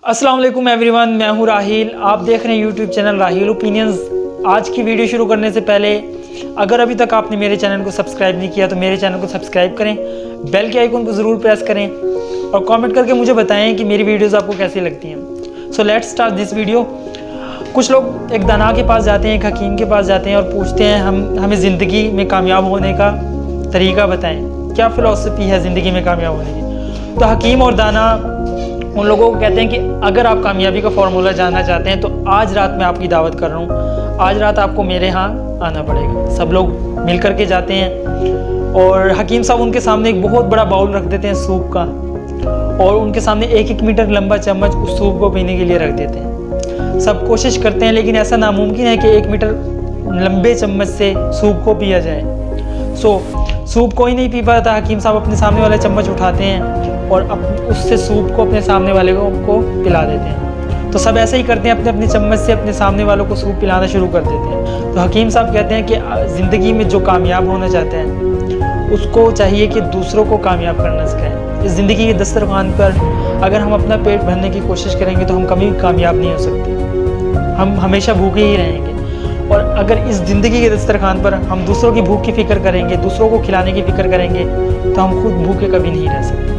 अस्सलाम वालेकुम एवरीवन, मैं हूं राहिल। आप देख रहे हैं यूट्यूब चैनल राहिल ओपिनियंस। आज की वीडियो शुरू करने से पहले अगर अभी तक आपने मेरे चैनल को सब्सक्राइब नहीं किया तो मेरे चैनल को सब्सक्राइब करें, बेल के आइकन को ज़रूर प्रेस करें और कमेंट करके मुझे बताएं कि मेरी वीडियोस आपको कैसी लगती हैं। So let's start this video. कुछ लोग एक दाना के पास जाते हैं, एक हकीम के पास जाते हैं और पूछते हैं हमें ज़िंदगी में कामयाब होने का तरीका बताएँ, क्या फ़िलॉसफी है ज़िंदगी में कामयाब होने की। तो हकीम और दाना उन लोगों को कहते हैं कि अगर आप कामयाबी का फॉर्मूला जानना चाहते हैं तो आज रात मैं आपकी दावत कर रहा हूँ, आज रात आपको मेरे यहाँ आना पड़ेगा। सब लोग मिल कर के जाते हैं और हकीम साहब उनके सामने एक बहुत बड़ा बाउल रख देते हैं सूप का, और उनके सामने 1-1 मीटर लंबा चम्मच उस सूप को पीने के लिए रख देते हैं। सब कोशिश करते हैं लेकिन ऐसा नामुमकिन है कि 1 मीटर लंबे चम्मच से सूप को पिया जाए। सूप कोई नहीं पी पाता। हकीम साहब अपने सामने वाला चम्मच उठाते हैं और उससे सूप को अपने सामने वाले को पिला देते हैं। तो सब ऐसे ही करते हैं, अपने अपने चम्मच से अपने सामने वालों को सूप पिलाना शुरू कर देते हैं। तो हकीम साहब कहते हैं कि ज़िंदगी में जो कामयाब होना चाहते हैं उसको चाहिए कि दूसरों को कामयाब करना सिखाएं। इस ज़िंदगी के दस्तरखान पर अगर हम अपना पेट भरने की कोशिश करेंगे तो हम कभी कामयाब नहीं हो सकते, हम हमेशा भूखे ही रहेंगे। और अगर इस ज़िंदगी के दस्तरखान पर हम दूसरों की भूख की फ़िक्र करेंगे, दूसरों को खिलाने की फ़िक्र करेंगे तो हम खुद भूखे कभी नहीं रह सकते।